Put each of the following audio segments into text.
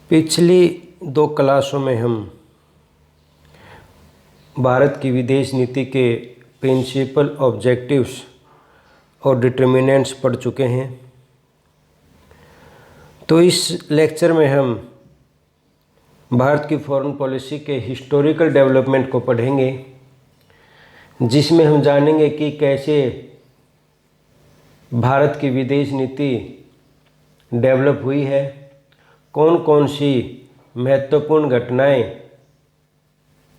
पिछली दो क्लासों में हम भारत की विदेश नीति के प्रिंसिपल, ऑब्जेक्टिव्स और डिटर्मिनेंट्स पढ़ चुके हैं। तो इस लेक्चर में हम भारत की फॉरेन पॉलिसी के हिस्टोरिकल डेवलपमेंट को पढ़ेंगे, जिसमें हम जानेंगे कि कैसे भारत की विदेश नीति डेवलप हुई है, कौन कौन सी महत्वपूर्ण घटनाएं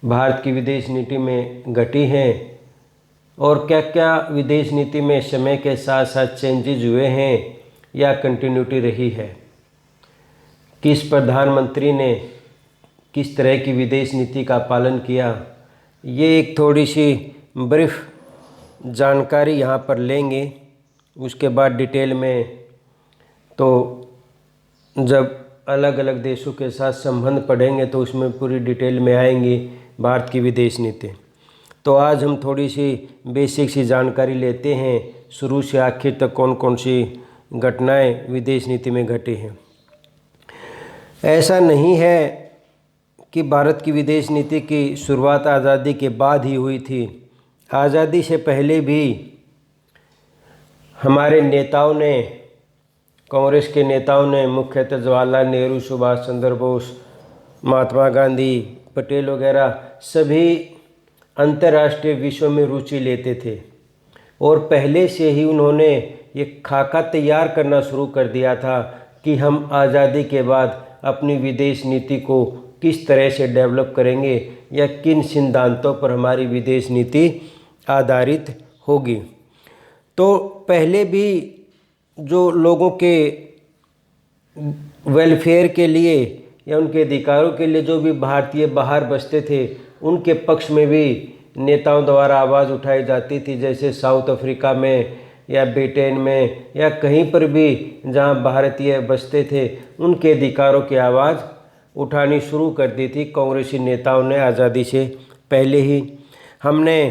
भारत की विदेश नीति में घटी हैं और क्या क्या विदेश नीति में समय के साथ साथ चेंजेस हुए हैं या कंटिन्यूटी रही है, किस प्रधानमंत्री ने किस तरह की विदेश नीति का पालन किया। ये एक थोड़ी सी ब्रीफ जानकारी यहाँ पर लेंगे। उसके बाद डिटेल में तो जब अलग अलग देशों के साथ संबंध पढ़ेंगे तो उसमें पूरी डिटेल में आएंगी भारत की विदेश नीति। तो आज हम थोड़ी सी बेसिक सी जानकारी लेते हैं, शुरू से आखिर तक कौन कौन सी घटनाएं विदेश नीति में घटी हैं। ऐसा नहीं है कि भारत की विदेश नीति की शुरुआत आज़ादी के बाद ही हुई थी। आज़ादी से पहले भी हमारे नेताओं ने, कांग्रेस के नेताओं ने, मुख्यतः जवाहरलाल नेहरू, सुभाष चंद्र बोस, महात्मा गांधी, पटेल वगैरह सभी अंतर्राष्ट्रीय विषयों में रुचि लेते थे और पहले से ही उन्होंने ये खाका तैयार करना शुरू कर दिया था कि हम आज़ादी के बाद अपनी विदेश नीति को किस तरह से डेवलप करेंगे या किन सिद्धांतों पर हमारी विदेश नीति आधारित होगी। तो पहले भी जो लोगों के वेलफेयर के लिए या उनके अधिकारों के लिए जो भी भारतीय बाहर बसते थे, उनके पक्ष में भी नेताओं द्वारा आवाज़ उठाई जाती थी। जैसे साउथ अफ्रीका में या ब्रिटेन में या कहीं पर भी जहां भारतीय बसते थे, उनके अधिकारों की आवाज़ उठानी शुरू कर दी थी कांग्रेसी नेताओं ने आज़ादी से पहले ही। हमने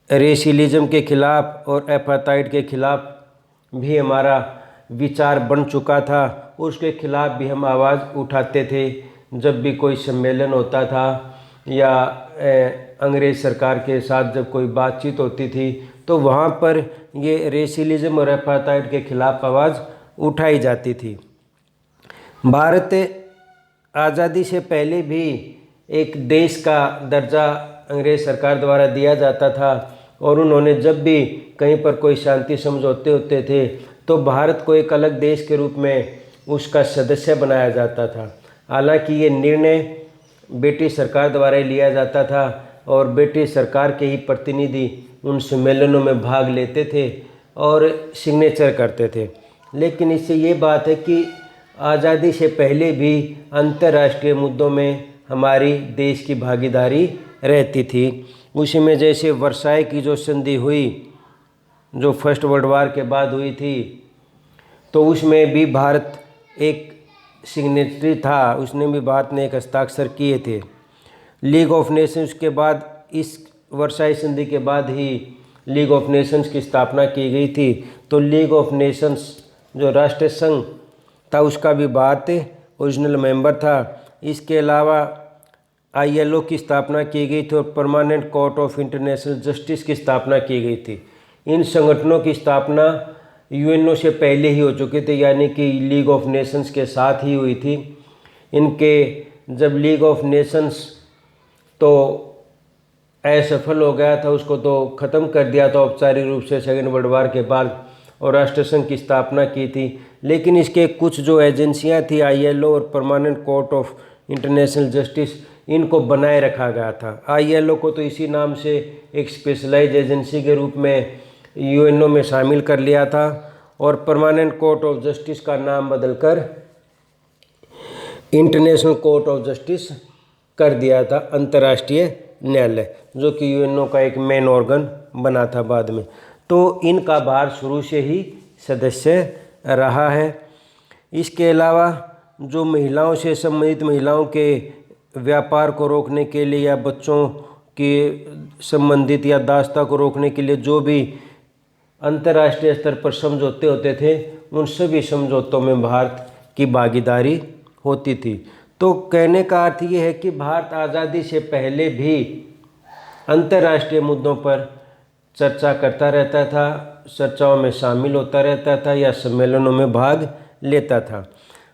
रेसिलिज्म के ख़िलाफ़ और एपार्थाइड के ख़िलाफ़ भी हमारा विचार बन चुका था, उसके खिलाफ़ भी हम आवाज़ उठाते थे। जब भी कोई सम्मेलन होता था या अंग्रेज़ सरकार के साथ जब कोई बातचीत होती थी तो वहाँ पर ये रेसिलिज्म और एपार्थाइड के ख़िलाफ़ आवाज़ उठाई जाती थी। भारत आज़ादी से पहले भी एक देश का दर्जा अंग्रेज़ सरकार द्वारा दिया जाता था और उन्होंने जब भी कहीं पर कोई शांति समझौते होते थे तो भारत को एक अलग देश के रूप में उसका सदस्य बनाया जाता था। हालांकि ये निर्णय ब्रिटिश सरकार द्वारा ही लिया जाता था और ब्रिटिश सरकार के ही प्रतिनिधि उन सम्मेलनों में भाग लेते थे और सिग्नेचर करते थे। लेकिन इससे ये बात है कि आज़ादी से पहले भी अंतर्राष्ट्रीय मुद्दों में हमारी देश की भागीदारी रहती थी। उसी में जैसे वर्साई की जो संधि हुई, जो फर्स्ट वर्ल्ड वार के बाद हुई थी, तो उसमें भी भारत एक सिग्नेटरी था, उसने भी भारत ने एक हस्ताक्षर किए थे। लीग ऑफ नेशंस के बाद, इस वर्साई संधि के बाद ही लीग ऑफ नेशंस की स्थापना की गई थी। तो लीग ऑफ नेशंस जो राष्ट्रीय संघ था उसका भी भारत ओरिजिनल मेंबर था। इसके अलावा ILO की स्थापना की गई थी और permanent court of international justice की स्थापना की गई थी। इन संगठनों की स्थापना UNO से पहले ही हो चुके थे, यानी कि लीग ऑफ नेशंस के साथ ही हुई थी। इनके जब लीग ऑफ नेशंस तो असफल हो गया था, उसको तो ख़त्म कर दिया था औपचारिक रूप से सेकेंड वर्ल्ड वार के बाद और राष्ट्रसंघ की स्थापना की थी। लेकिन इसके कुछ जो एजेंसियां थी, ILO और permanent court of international justice, इनको बनाए रखा गया था। ILO को तो इसी नाम से एक स्पेशलाइज एजेंसी के रूप में UNO में शामिल कर लिया था और परमानेंट कोर्ट ऑफ जस्टिस का नाम बदलकर इंटरनेशनल कोर्ट ऑफ जस्टिस कर दिया था, अंतर्राष्ट्रीय न्यायालय, जो कि UNO का एक मेन ऑर्गन बना था बाद में। तो इनका भारत शुरू से ही सदस्य रहा है। इसके अलावा जो महिलाओं से संबंधित, महिलाओं के व्यापार को रोकने के लिए या बच्चों के संबंधित या दास्ता को रोकने के लिए जो भी अंतर्राष्ट्रीय स्तर पर समझौते होते थे, उन सभी समझौतों में भारत की भागीदारी होती थी। तो कहने का अर्थ ये है कि भारत आज़ादी से पहले भी अंतर्राष्ट्रीय मुद्दों पर चर्चा करता रहता था, चर्चाओं में शामिल होता रहता था या सम्मेलनों में भाग लेता था।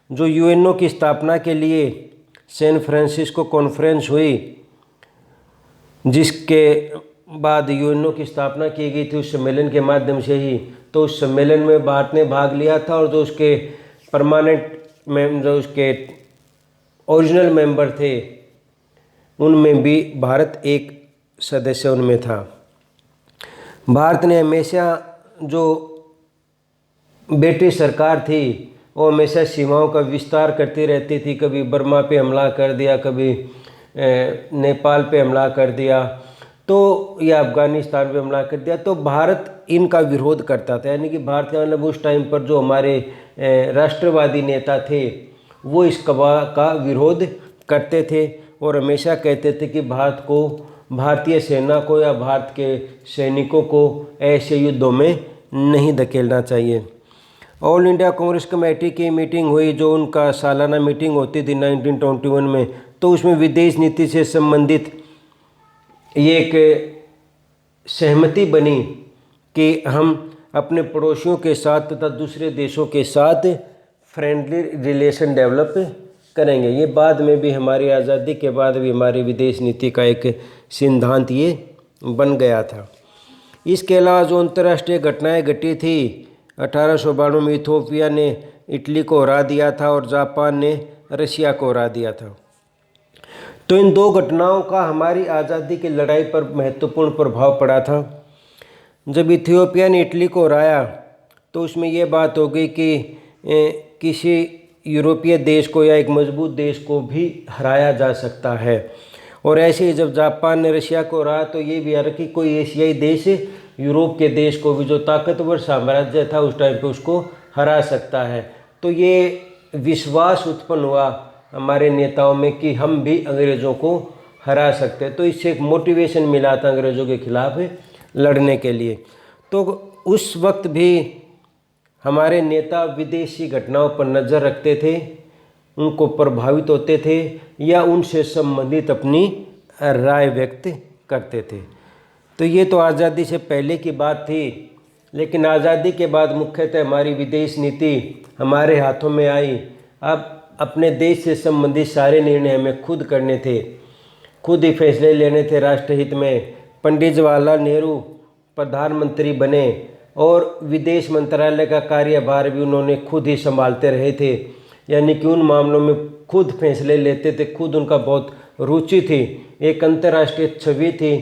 जो यूएनओ की स्थापना के लिए सैन फ्रांसिस्को कॉन्फ्रेंस हुई, जिसके बाद यूएनओ की स्थापना की गई थी उस सम्मेलन के माध्यम से ही, तो उस सम्मेलन में भारत ने भाग लिया था और जो उसके जो उसके ओरिजिनल मेंबर थे उनमें भी भारत एक सदस्य उनमें था। भारत ने हमेशा, जो ब्रिटिश सरकार थी वो हमेशा सीमाओं का विस्तार करती रहती थी। कभी बर्मा पे हमला कर दिया, कभी नेपाल पे हमला कर दिया, तो या अफ़गानिस्तान पे हमला कर दिया, तो भारत इनका विरोध करता था। यानी कि भारत का मतलब उस टाइम पर जो हमारे राष्ट्रवादी नेता थे वो इस का विरोध करते थे और हमेशा कहते थे कि भारत को, भारतीय सेना को या भारत के सैनिकों को ऐसे युद्धों में नहीं धकेलना चाहिए। ऑल इंडिया कांग्रेस कमेटी की मीटिंग हुई, जो उनका सालाना मीटिंग होती थी 1921 में, तो उसमें विदेश नीति से संबंधित ये एक सहमति बनी कि हम अपने पड़ोसियों के साथ तथा दूसरे देशों के साथ फ्रेंडली रिलेशन डेवलप करेंगे। ये बाद में भी, हमारी आज़ादी के बाद भी हमारी विदेश नीति का एक सिद्धांत ये बन गया था। इसके अलावा जो अंतर्राष्ट्रीय घटनाएं घटी थी, 1892 में इथियोपिया ने इटली को हरा दिया था और जापान ने रशिया को हरा दिया था। तो इन दो घटनाओं का हमारी आज़ादी की लड़ाई पर महत्वपूर्ण प्रभाव पड़ा था। जब इथियोपिया ने इटली को हराया तो उसमें ये बात हो गई कि किसी यूरोपीय देश को या एक मजबूत देश को भी हराया जा सकता है। और ऐसे ही जब जापान ने रशिया को हराया तो ये भी आ रहा कि कोई एशियाई देश यूरोप के देश को भी, जो ताकतवर साम्राज्य था उस टाइम पे, उसको हरा सकता है। तो ये विश्वास उत्पन्न हुआ हमारे नेताओं में कि हम भी अंग्रेज़ों को हरा सकते हैं। तो इससे एक मोटिवेशन मिला था अंग्रेज़ों के खिलाफ लड़ने के लिए। तो उस वक्त भी हमारे नेता विदेशी घटनाओं पर नज़र रखते थे, उनको प्रभावित होते थे या उनसे संबंधित अपनी राय व्यक्त करते थे। तो ये तो आज़ादी से पहले की बात थी, लेकिन आज़ादी के बाद मुख्यतः हमारी विदेश नीति हमारे हाथों में आई। अब अपने देश से संबंधित सारे निर्णय हमें खुद करने थे, खुद ही फैसले लेने थे राष्ट्रहित में। पंडित जवाहरलाल नेहरू प्रधानमंत्री बने और विदेश मंत्रालय का कार्यभार भी उन्होंने खुद ही संभालते रहे थे। यानी कि उन मामलों में खुद फैसले लेते थे, खुद उनका बहुत रुचि थी। एक अंतर्राष्ट्रीय छवि थी,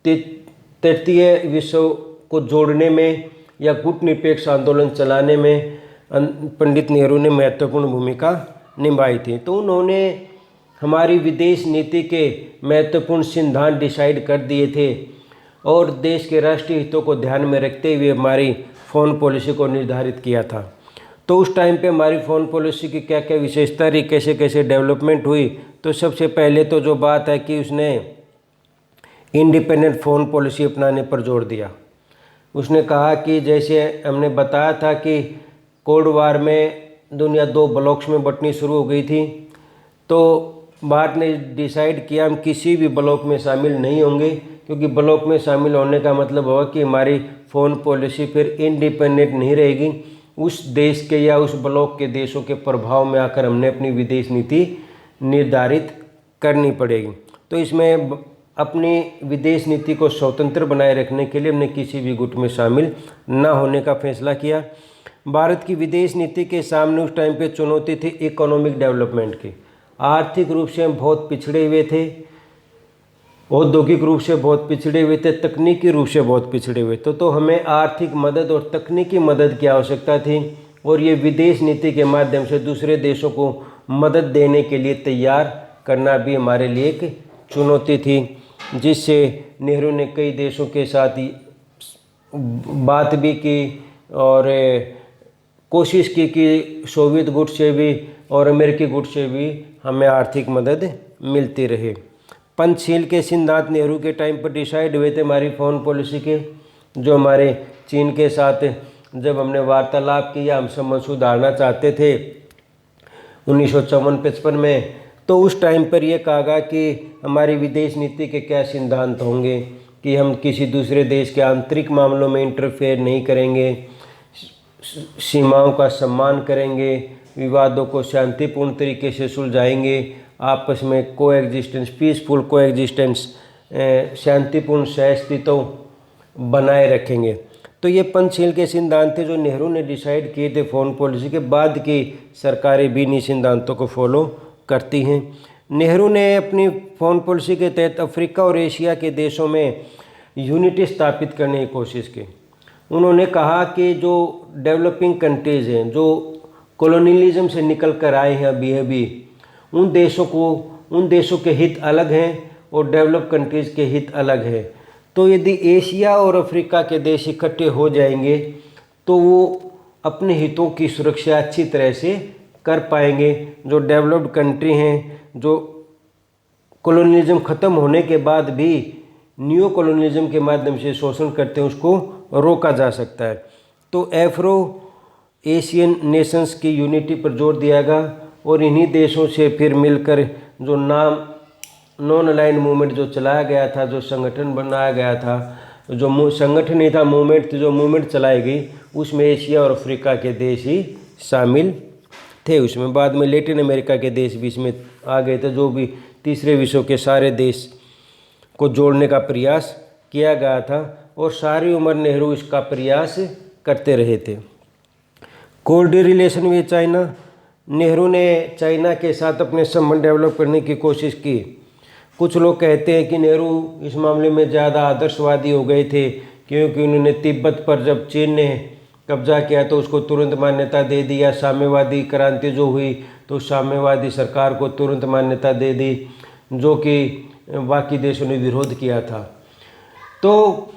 तृतीय विश्व को जोड़ने में या गुटनिरपेक्ष आंदोलन चलाने में पंडित नेहरू ने महत्वपूर्ण भूमिका निभाई थी। तो उन्होंने हमारी विदेश नीति के महत्वपूर्ण सिद्धांत डिसाइड कर दिए थे और देश के राष्ट्रीय हितों को ध्यान में रखते हुए हमारी फ़ॉरेन पॉलिसी को निर्धारित किया था। तो उस टाइम पे हमारी फ़ॉरेन पॉलिसी की क्या क्या विशेषता रही, कैसे कैसे डेवलपमेंट हुई, तो सबसे पहले तो जो बात है कि उसने इंडिपेंडेंट फ़ॉरेन पॉलिसी अपनाने पर जोर दिया। उसने कहा कि जैसे हमने बताया था कि कोल्ड वार में दुनिया दो ब्लॉक्स में बंटनी शुरू हो गई थी, तो भारत ने डिसाइड किया हम किसी भी ब्लॉक में शामिल नहीं होंगे, क्योंकि ब्लॉक में शामिल होने का मतलब होगा कि हमारी फ़ॉरेन पॉलिसी फिर इंडिपेंडेंट नहीं रहेगी, उस देश के या उस ब्लॉक के देशों के प्रभाव में आकर हमने अपनी विदेश नीति निर्धारित करनी पड़ेगी। तो इसमें अपनी विदेश नीति को स्वतंत्र बनाए रखने के लिए हमने किसी भी गुट में शामिल न होने का फैसला किया। भारत की विदेश नीति के सामने उस टाइम पे चुनौती थी इकोनॉमिक डेवलपमेंट की। आर्थिक रूप से हम बहुत पिछड़े हुए थे, औद्योगिक रूप से बहुत पिछड़े हुए थे, तकनीकी रूप से बहुत पिछड़े हुए थे। तो हमें आर्थिक मदद और तकनीकी मदद की आवश्यकता थी और ये विदेश नीति के माध्यम से दूसरे देशों को मदद देने के लिए तैयार करना भी हमारे लिए एक चुनौती थी, जिससे नेहरू ने कई देशों के साथ बात भी की और कोशिश की कि सोवियत गुट से भी और अमेरिकी गुट से भी हमें आर्थिक मदद मिलती रहे। पंचशील के सिद्धांत नेहरू के टाइम पर डिसाइड हुए थे हमारी फॉरेन पॉलिसी के, जो हमारे चीन के साथ जब हमने वार्तालाप किया, हम संबंध सुधारना चाहते थे 1954-55 में। तो उस टाइम पर यह कहा गया कि हमारी विदेश नीति के क्या सिद्धांत होंगे कि हम किसी दूसरे देश के आंतरिक मामलों में इंटरफेयर नहीं करेंगे, सीमाओं का सम्मान करेंगे, विवादों को शांतिपूर्ण तरीके से सुलझाएंगे, आपस में कोएग्जिस्टेंस, पीसफुल कोएग्जिस्टेंस, शांतिपूर्ण सहअस्तित्व बनाए रखेंगे। तो ये पंचशील के सिद्धांत थे जो नेहरू ने डिसाइड किए थे फॉरेन पॉलिसी के। बाद की सरकारें भी इन्हीं सिद्धांतों को फॉलो करती हैं। नेहरू ने अपनी फॉरेन पॉलिसी के तहत अफ्रीका और एशिया के देशों में यूनिटी स्थापित करने की कोशिश की। उन्होंने कहा कि जो डेवलपिंग कंट्रीज़ हैं, जो कॉलोनियलिज्म से निकल कर आए हैं अभी, उन देशों के हित अलग हैं और डेवलप कंट्रीज़ के हित अलग हैं। तो यदि एशिया और अफ्रीका के देश इकट्ठे हो जाएंगे तो वो अपने हितों की सुरक्षा अच्छी तरह से कर पाएंगे। जो डेवलप्ड कंट्री हैं, जो कॉलोनियलिज्म ख़त्म होने के बाद भी न्यू कॉलोनियलिज्म के माध्यम से शोषण करते हैं, उसको रोका जा सकता है। तो एफ्रो एशियन नेशंस की यूनिटी पर जोर दिया गया और इन्हीं देशों से फिर मिलकर जो नॉन अलाइंड मूवमेंट जो चलाया गया था, जो संगठन बनाया गया था, जो संगठन नहीं था, मूवमेंट थी, जो मूवमेंट चलाई गई, उसमें एशिया और अफ्रीका के देश ही शामिल थे। उसमें बाद में लैटिन अमेरिका के देश भी इसमें आ गए थे। जो भी तीसरे विश्व के सारे देश को जोड़ने का प्रयास किया गया था और सारी उम्र नेहरू इसका प्रयास करते रहे थे। Cold relation with China, Nehru ने चाइना के साथ अपने संबंध डेवलप करने की कोशिश की। कुछ लोग कहते हैं कि नेहरू इस मामले में ज़्यादा आदर्शवादी हो गए थे क्योंकि उन्होंने तिब्बत पर जब चीन ने कब्जा किया तो उसको तुरंत मान्यता दे दी, या साम्यवादी क्रांति जो हुई तो साम्यवादी सरकार को तुरंत मान्यता दे दी, जो कि बाकी देशों ने विरोध किया था। तो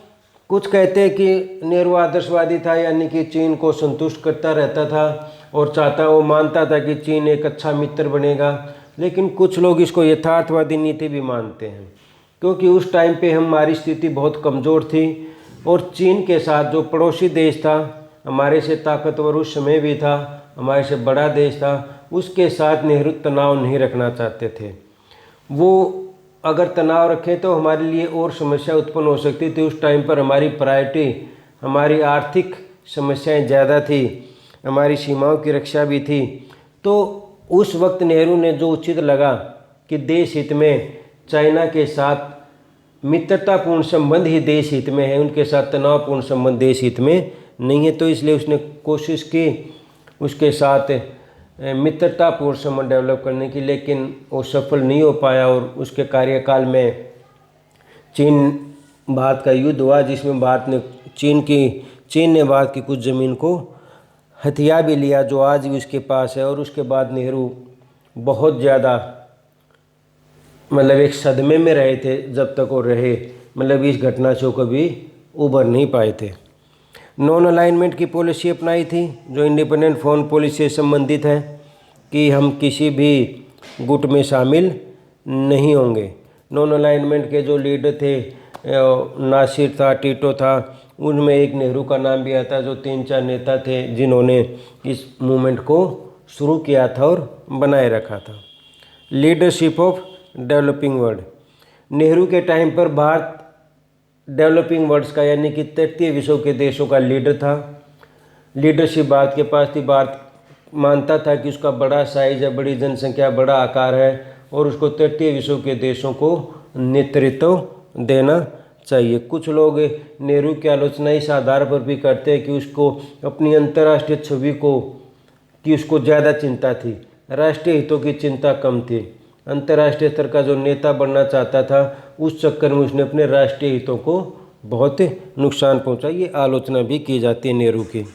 कुछ कहते हैं कि नेहरू आदर्शवादी था, यानी कि चीन को संतुष्ट करता रहता था और वो मानता था कि चीन एक अच्छा मित्र बनेगा। लेकिन कुछ लोग इसको यथार्थवादी नीति भी मानते हैं क्योंकि उस टाइम पे हमारी स्थिति बहुत कमज़ोर थी और चीन के साथ जो पड़ोसी देश था, हमारे से ताकतवर उस समय भी था, हमारे से बड़ा देश था, उसके साथ नेहरू तनाव नहीं रखना चाहते थे। वो अगर तनाव रखें तो हमारे लिए और समस्या उत्पन्न हो सकती थी। उस टाइम पर हमारी प्रायोरिटी, हमारी आर्थिक समस्याएं ज़्यादा थी, हमारी सीमाओं की रक्षा भी थी। तो उस वक्त नेहरू ने जो उचित लगा कि देश हित में चाइना के साथ मित्रतापूर्ण संबंध ही देश हित में है, उनके साथ तनावपूर्ण संबंध देश हित में नहीं है, तो इसलिए उसने कोशिश की उसके साथ मित्रतापूर्ण संबंध डेवलप करने की, लेकिन वो सफल नहीं हो पाया। और उसके कार्यकाल में चीन भारत का युद्ध हुआ जिसमें चीन ने भारत की कुछ ज़मीन को हथिया भी लिया जो आज भी उसके पास है। और उसके बाद नेहरू बहुत ज़्यादा एक सदमे में रहे थे जब तक वो रहे, इस घटना से कभी उबर नहीं पाए थे। नॉन अलाइनमेंट की पॉलिसी अपनाई थी जो इंडिपेंडेंट फॉरेन पॉलिसी से संबंधित है कि हम किसी भी गुट में शामिल नहीं होंगे। नॉन अलाइनमेंट के जो लीडर थे, नासिर था, टीटो था, उनमें एक नेहरू का नाम भी आता है, जो 3-4 नेता थे जिन्होंने इस मूवमेंट को शुरू किया था और बनाए रखा था। Leadership of developing world, Nehru के टाइम पर भारत डेवलपिंग वर्ल्ड्स का यानी कि तृतीय विश्व के देशों का लीडर था। लीडरशिप भारत के पास थी। भारत मानता था कि उसका बड़ा साइज है, बड़ी जनसंख्या, बड़ा आकार है और उसको तृतीय विश्व के देशों को नेतृत्व देना चाहिए। कुछ लोग नेहरू की आलोचना इस आधार पर भी करते हैं कि उसको अपनी अंतर्राष्ट्रीय छवि की उसको ज़्यादा चिंता थी, राष्ट्रीय हितों की चिंता कम थी। अंतर्राष्ट्रीय स्तर का जो नेता बनना चाहता था उस चक्कर में उसने अपने राष्ट्रीय हितों को बहुत नुकसान पहुंचा। ये आलोचना भी की जाती है नेहरू की।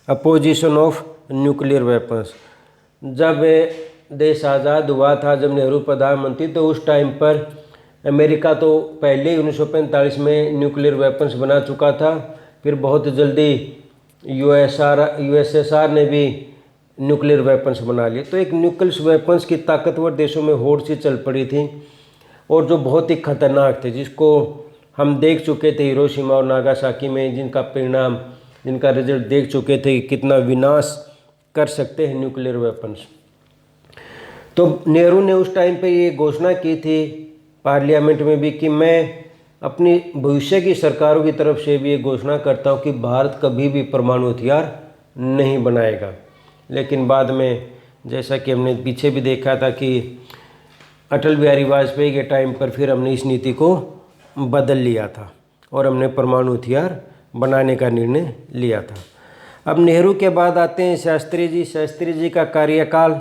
अपोजिशन ऑफ न्यूक्लियर वेपन्स, जब देश आज़ाद हुआ था, जब नेहरू प्रधानमंत्री, तो उस टाइम पर अमेरिका तो पहले ही 1945 में न्यूक्लियर वेपन्स बना चुका था। फिर बहुत जल्दी यूएसएसआर ने भी न्यूक्लियर वेपन्स बना लिए। तो एक न्यूक्लियर वेपन्स की ताकतवर देशों में होड़ सी चल पड़ी थी और जो बहुत ही खतरनाक थे, जिसको हम देख चुके थे हिरोशिमा और नागासाकी में, जिनका परिणाम, जिनका रिजल्ट देख चुके थे कि कितना विनाश कर सकते हैं न्यूक्लियर वेपन्स। तो नेहरू ने उस टाइम पे ये घोषणा की थी पार्लियामेंट में भी कि मैं अपनी भविष्य की सरकारों की तरफ से भी ये घोषणा करता हूँ कि भारत कभी भी परमाणु हथियार नहीं बनाएगा। लेकिन बाद में जैसा कि हमने पीछे भी देखा था कि अटल बिहारी वाजपेयी के टाइम पर फिर हमने इस नीति को बदल लिया था और हमने परमाणु हथियार बनाने का निर्णय लिया था। अब नेहरू के बाद आते हैं शास्त्री जी। शास्त्री जी का कार्यकाल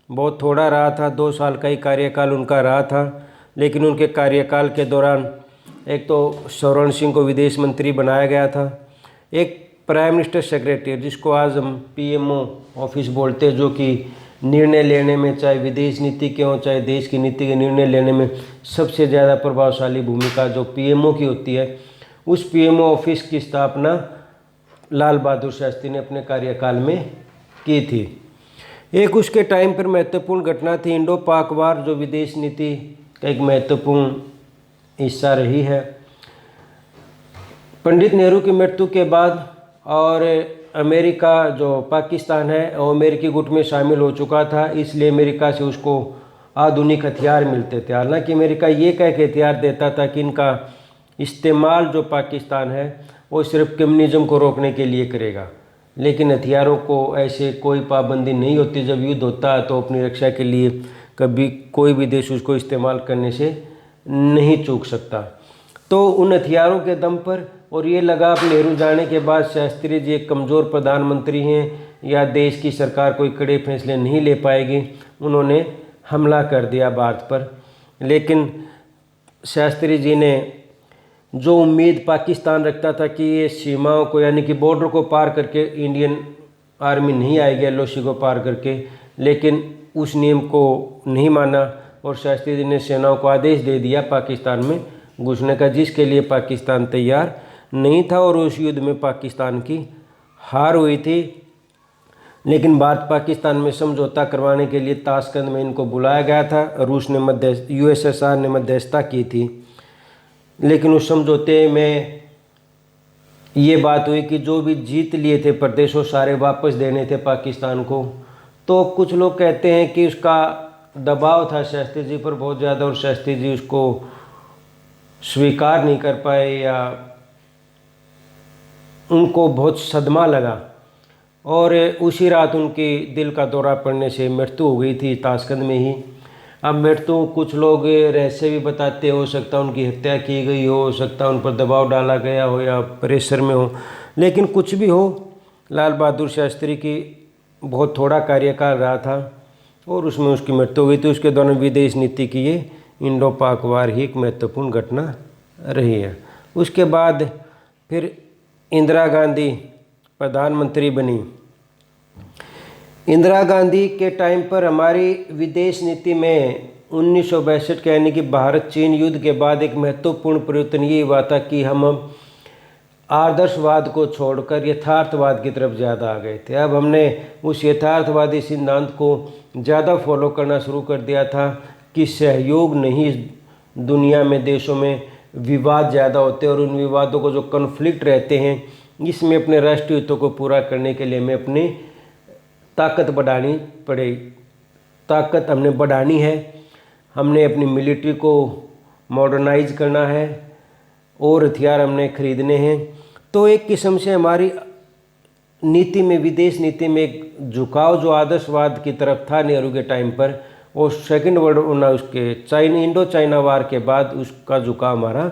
बहुत थोड़ा रहा था, 2 साल का ही कार्यकाल उनका रहा था। लेकिन उनके कार्यकाल के दौरान एक तो स्वर्ण सिंह को विदेश मंत्री बनाया गया था, एक प्राइम मिनिस्टर सेक्रेटरी जिसको आज हम पीएमओ ऑफिस बोलते हैं, जो कि निर्णय लेने में, चाहे विदेश नीति के हों चाहे देश की नीति के निर्णय लेने में सबसे ज़्यादा प्रभावशाली भूमिका जो पीएमओ की होती है, उस पीएमओ ऑफिस की स्थापना लाल बहादुर शास्त्री ने अपने कार्यकाल में की थी। एक उसके टाइम पर महत्वपूर्ण घटना थी इंडो पाक वार, जो विदेश नीति का एक महत्वपूर्ण हिस्सा रही है। पंडित नेहरू की मृत्यु के बाद और अमेरिका जो पाकिस्तान है वो अमेरिकी गुट में शामिल हो चुका था, इसलिए अमेरिका से उसको आधुनिक हथियार मिलते थे। हालांकि अमेरिका ये कह के हथियार देता था कि इनका इस्तेमाल जो पाकिस्तान है वो सिर्फ कम्युनिज्म को रोकने के लिए करेगा, लेकिन हथियारों को ऐसे कोई पाबंदी नहीं होती। जब युद्ध होता है तो अपनी रक्षा के लिए कभी कोई भी देश उसको इस्तेमाल करने से नहीं चूक सकता। तो उन हथियारों के दम पर, और ये लगा अब नेहरू जाने के बाद शास्त्री जी एक कमज़ोर प्रधानमंत्री हैं या देश की सरकार कोई कड़े फैसले नहीं ले पाएगी, उन्होंने हमला कर दिया भारत पर। लेकिन शास्त्री जी ने जो उम्मीद पाकिस्तान रखता था कि ये सीमाओं को यानी कि बॉर्डर को पार करके इंडियन आर्मी नहीं आएगी एलओसी को पार करके, लेकिन उस नियम को नहीं माना और शास्त्री जी ने सेनाओं को आदेश दे दिया पाकिस्तान में घुसने का, जिसके लिए पाकिस्तान तैयार नहीं था और उस युद्ध में पाकिस्तान की हार हुई थी। लेकिन भारत पाकिस्तान में समझौता करवाने के लिए ताशकंद में इनको बुलाया गया था। रूस ने यूएसएसआर ने मध्यस्थता की थी, लेकिन उस समझौते में ये बात हुई कि जो भी जीत लिए थे प्रदेश वो सारे वापस देने थे पाकिस्तान को। तो कुछ लोग कहते हैं कि उसका दबाव था शास्त्री जी पर बहुत ज़्यादा और शास्त्री जी उसको स्वीकार नहीं कर पाए या उनको बहुत सदमा लगा और उसी रात उनकी दिल का दौरा पड़ने से मृत्यु हो गई थी ताशकंद में ही। अब मृत्यु कुछ लोग रहस्य भी बताते, हो सकता है उनकी हत्या की गई हो सकता है उन पर दबाव डाला गया हो या प्रेशर में हो, लेकिन कुछ भी हो, लाल बहादुर शास्त्री की बहुत थोड़ा कार्यकाल रहा था और उसमें उसकी मृत्यु हो गई थी। उसके दौरान विदेश नीति की ये इंडो पाक वार ही एक महत्वपूर्ण घटना रही है। उसके बाद फिर इंदिरा गांधी प्रधानमंत्री बनी। इंदिरा गांधी के टाइम पर हमारी विदेश नीति में 1962 के यानी कि भारत चीन युद्ध के बाद एक महत्वपूर्ण परिवर्तन ये हुआ था कि हम आदर्शवाद को छोड़कर यथार्थवाद की तरफ ज़्यादा आ गए थे। अब हमने उस यथार्थवादी सिद्धांत को ज़्यादा फॉलो करना शुरू कर दिया था कि सहयोग नहीं, दुनिया में देशों में विवाद ज़्यादा होते हैं और उन विवादों को जो कन्फ्लिक्ट रहते हैं इसमें अपने राष्ट्रीय हितों को पूरा करने के लिए हमें अपनी ताकत बढ़ानी पड़ेगी। ताकत हमने बढ़ानी है, हमने अपनी मिलिट्री को मॉडर्नाइज करना है और हथियार हमने खरीदने हैं। तो एक किस्म से हमारी नीति में, विदेश नीति में एक झुकाव जो आदर्शवाद की तरफ था नेहरू के टाइम पर, और सेकेंड वर्ल्ड उसके इंडो चाइना वार के बाद उसका झुकाव हमारा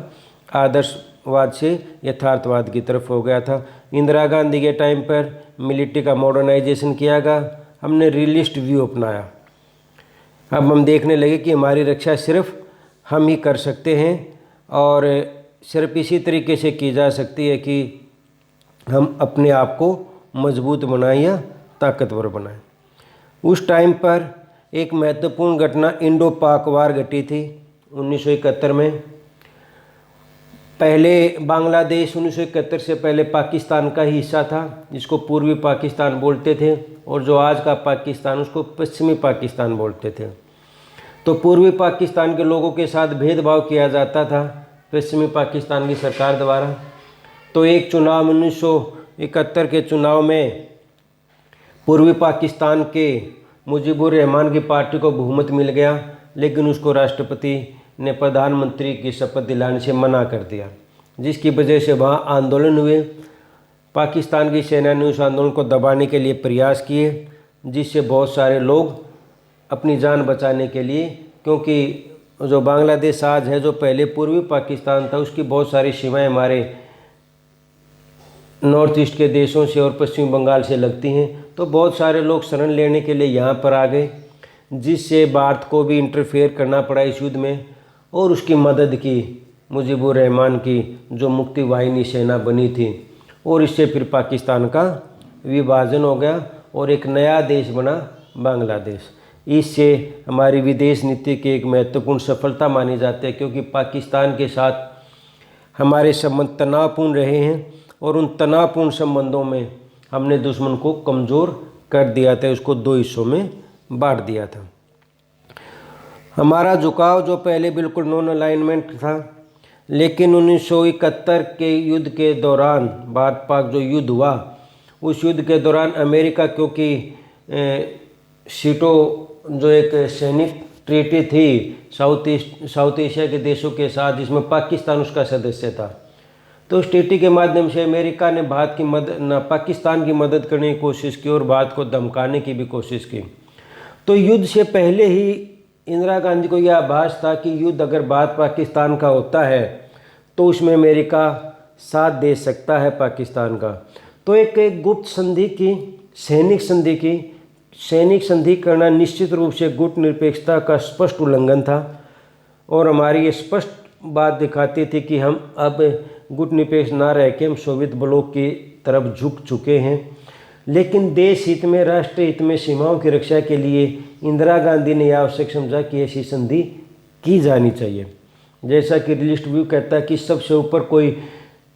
आदर्शवाद से यथार्थवाद की तरफ हो गया था। इंदिरा गांधी के टाइम पर मिलिट्री का मॉडर्नाइजेशन किया गया, हमने रियलिस्ट व्यू अपनाया। अब हम देखने लगे कि हमारी रक्षा सिर्फ हम ही कर सकते हैं और सिर्फ इसी तरीके से की जा सकती है कि हम अपने आप को मजबूत बनाएं या ताकतवर बनाएं। उस टाइम पर एक महत्वपूर्ण घटना इंडो पाक वार घटी थी 1971 में। पहले बांग्लादेश 1971 से पहले पाकिस्तान का ही हिस्सा था, जिसको पूर्वी पाकिस्तान बोलते थे, और जो आज का पाकिस्तान उसको पश्चिमी पाकिस्तान बोलते थे। तो पूर्वी पाकिस्तान के लोगों के साथ भेदभाव किया जाता था पश्चिमी पाकिस्तान की सरकार द्वारा। तो एक चुनाव 1971 के चुनाव में पूर्वी पाकिस्तान के मुजीबुर रहमान की पार्टी को बहुमत मिल गया, लेकिन उसको राष्ट्रपति ने प्रधानमंत्री की शपथ दिलाने से मना कर दिया, जिसकी वजह से वहाँ आंदोलन हुए। पाकिस्तान की सेना ने उस आंदोलन को दबाने के लिए प्रयास किए, जिससे बहुत सारे लोग अपनी जान बचाने के लिए, क्योंकि जो बांग्लादेश आज है, जो पहले पूर्वी पाकिस्तान था, उसकी बहुत सारी सीमाएं हमारे नॉर्थ ईस्ट के देशों से और पश्चिम बंगाल से लगती हैं। तो बहुत सारे लोग शरण लेने के लिए यहाँ पर आ गए, जिससे भारत को भी इंटरफेयर करना पड़ा इस युद्ध में, और उसकी मदद की मुजीबुर रहमान की जो मुक्ति वाहिनी सेना बनी थी। और इससे फिर पाकिस्तान का विभाजन हो गया और एक नया देश बना बांग्लादेश। इससे हमारी विदेश नीति की एक महत्वपूर्ण सफलता मानी जाती है, क्योंकि पाकिस्तान के साथ हमारे संबंध तनावपूर्ण रहे हैं और उन तनावपूर्ण संबंधों में हमने दुश्मन को कमज़ोर कर दिया था, उसको दो हिस्सों में बांट दिया था। हमारा झुकाव जो पहले बिल्कुल नॉन अलाइनमेंट था, लेकिन 1971 के युद्ध के दौरान, भारत पाक जो युद्ध हुआ, उस युद्ध के दौरान अमेरिका, क्योंकि सीटो जो एक सैनिक ट्रीटी थी साउथ एशिया के देशों के साथ, जिसमें पाकिस्तान उसका सदस्य था, तो उस ट्रीटी के माध्यम से अमेरिका ने पाकिस्तान की मदद करने की कोशिश की और भारत को धमकाने की भी कोशिश की। तो युद्ध से पहले ही इंदिरा गांधी को यह आभास था कि युद्ध अगर भारत पाकिस्तान का होता है तो उसमें अमेरिका साथ दे सकता है पाकिस्तान का। तो एक गुप्त संधि की, सैनिक संधि करना निश्चित रूप से गुट निरपेक्षता का स्पष्ट उल्लंघन था, और हमारी ये स्पष्ट बात दिखाती थी कि हम अब गुट निरपेक्ष ना रह के हम सोवियत ब्लॉक की तरफ झुक चुके हैं। लेकिन देश हित में, राष्ट्र हित में, सीमाओं की रक्षा के लिए इंदिरा गांधी ने यह आवश्यक समझा कि ऐसी संधि की जानी चाहिए। जैसा कि रिलिस्ट व्यू कहता है कि सबसे ऊपर कोई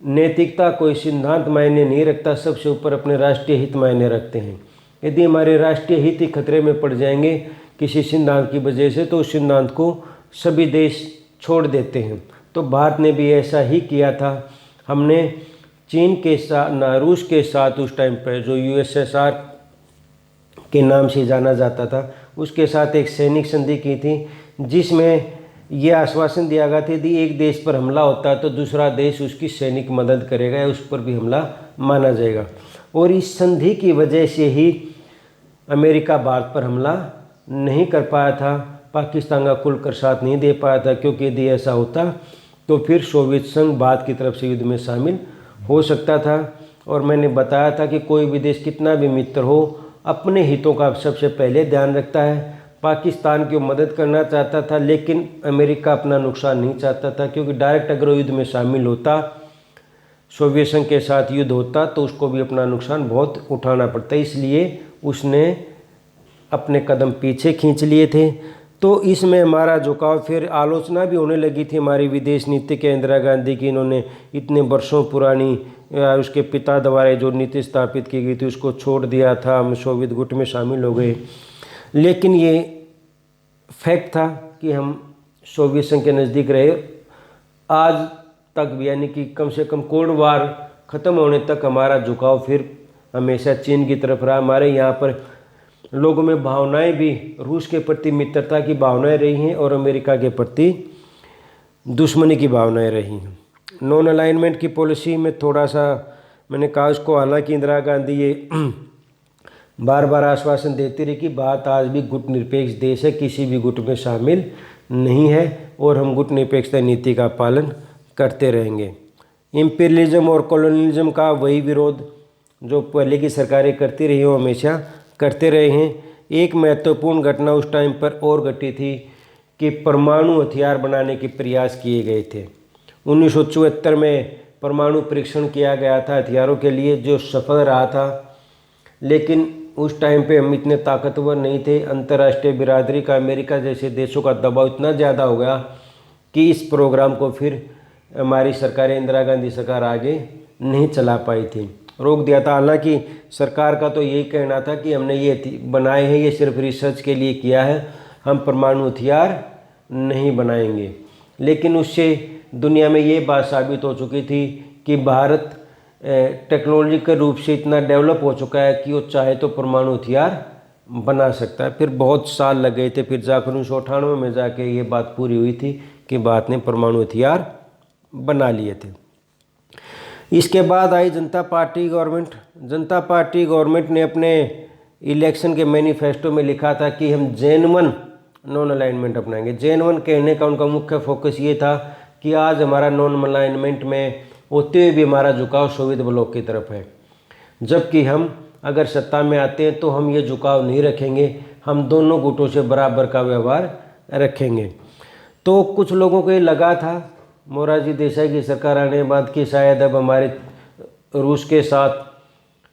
नैतिकता, कोई सिद्धांत मायने नहीं रखता, सबसे ऊपर अपने राष्ट्रीय हित मायने रखते हैं। यदि हमारे राष्ट्रीय हित ही खतरे में पड़ जाएंगे किसी सिद्धांत की वजह से, तो उस सिद्धांत को सभी देश छोड़ देते हैं। तो भारत ने भी ऐसा ही किया था। हमने चीन के साथ, रूस के साथ, उस टाइम पर जो USSR के नाम से जाना जाता था, उसके साथ एक सैनिक संधि की थी, जिसमें यह आश्वासन दिया गया था यदि एक देश पर हमला होता है तो दूसरा देश उसकी सैनिक मदद करेगा या उस पर भी हमला माना जाएगा। और इस संधि की वजह से ही अमेरिका भारत पर हमला नहीं कर पाया था, पाकिस्तान का खुलकर साथ नहीं दे पाया था, क्योंकि यदि ऐसा होता तो फिर सोवियत संघ भारत की तरफ से युद्ध में शामिल हो सकता था। और मैंने बताया था कि कोई भी देश कितना भी मित्र हो, अपने हितों का सबसे पहले ध्यान रखता है। पाकिस्तान की मदद करना चाहता था, लेकिन अमेरिका अपना नुकसान नहीं चाहता था, क्योंकि डायरेक्ट अगर वो युद्ध में शामिल होता, सोवियत संघ के साथ युद्ध होता, तो उसको भी अपना नुकसान बहुत उठाना पड़ता। इसलिए उसने अपने कदम पीछे खींच लिए थे। तो इसमें हमारा झुकाव, फिर आलोचना भी होने लगी थी हमारी विदेश नीति के इंदिरा गांधी की। इन्होंने इतने वर्षों पुरानी उसके पिता द्वारा जो नीति स्थापित की गई थी उसको छोड़ दिया था, हम सोवियत गुट में शामिल हो गए। लेकिन ये फैक्ट था कि हम सोवियत संघ के नज़दीक रहे आज तक भी, यानी कि कम से कम कोल्ड वार ख़त्म होने तक हमारा झुकाव फिर हमेशा चीन की तरफ रहा। हमारे यहाँ पर लोगों में भावनाएं भी रूस के प्रति मित्रता की भावनाएं रही हैं और अमेरिका के प्रति दुश्मनी की भावनाएं रही हैं। नॉन अलाइनमेंट की पॉलिसी में थोड़ा सा मैंने कहा उसको, हालांकि इंदिरा गांधी ये बार बार आश्वासन देती रही कि भारत आज भी गुट निरपेक्ष देश है, किसी भी गुट में शामिल नहीं है और हम गुट निरपेक्षता नीति का पालन करते रहेंगे। इम्पीरियलिज्म और कॉलोनियलिज्म का वही विरोध जो पहले की सरकारें करती रही हो, हमेशा करते रहे हैं। एक महत्वपूर्ण घटना उस टाइम पर और घटी थी कि परमाणु हथियार बनाने के प्रयास किए गए थे। 1974 में परमाणु परीक्षण किया गया था हथियारों के लिए, जो सफल रहा था। लेकिन उस टाइम पे हम इतने ताकतवर नहीं थे। अंतर्राष्ट्रीय बिरादरी का, अमेरिका जैसे देशों का दबाव इतना ज़्यादा हो गया कि इस प्रोग्राम को फिर हमारी सरकार, इंदिरा गांधी सरकार आगे नहीं चला पाई थी, रोक दिया था। हालांकि सरकार का तो यही कहना था कि हमने ये बनाए हैं, ये सिर्फ रिसर्च के लिए किया है, हम परमाणु हथियार नहीं बनाएंगे। लेकिन उससे दुनिया में ये बात साबित हो चुकी थी कि भारत टेक्नोलॉजिकल रूप से इतना डेवलप हो चुका है कि वो चाहे तो परमाणु हथियार बना सकता है। फिर बहुत साल लग गए थे, फिर जाकर 1998 में जाके ये बात पूरी हुई थी कि भारत ने परमाणु हथियार बना लिए थे। इसके बाद आई जनता पार्टी गवर्नमेंट। जनता पार्टी गवर्नमेंट ने अपने इलेक्शन के मैनिफेस्टो में लिखा था कि हम जेन्युइन नॉन अलाइनमेंट अपनाएंगे। जेन्युइन कहने का उनका मुख्य फोकस ये था कि आज हमारा नॉन अलाइनमेंट में होते हुए भी हमारा झुकाव सोवियत ब्लॉक की तरफ है, जबकि हम अगर सत्ता में आते हैं तो हम ये झुकाव नहीं रखेंगे, हम दोनों गुटों से बराबर का व्यवहार रखेंगे। तो कुछ लोगों को ये लगा था मोरारजी देसाई की सरकार आने के बाद कि शायद अब हमारे रूस के साथ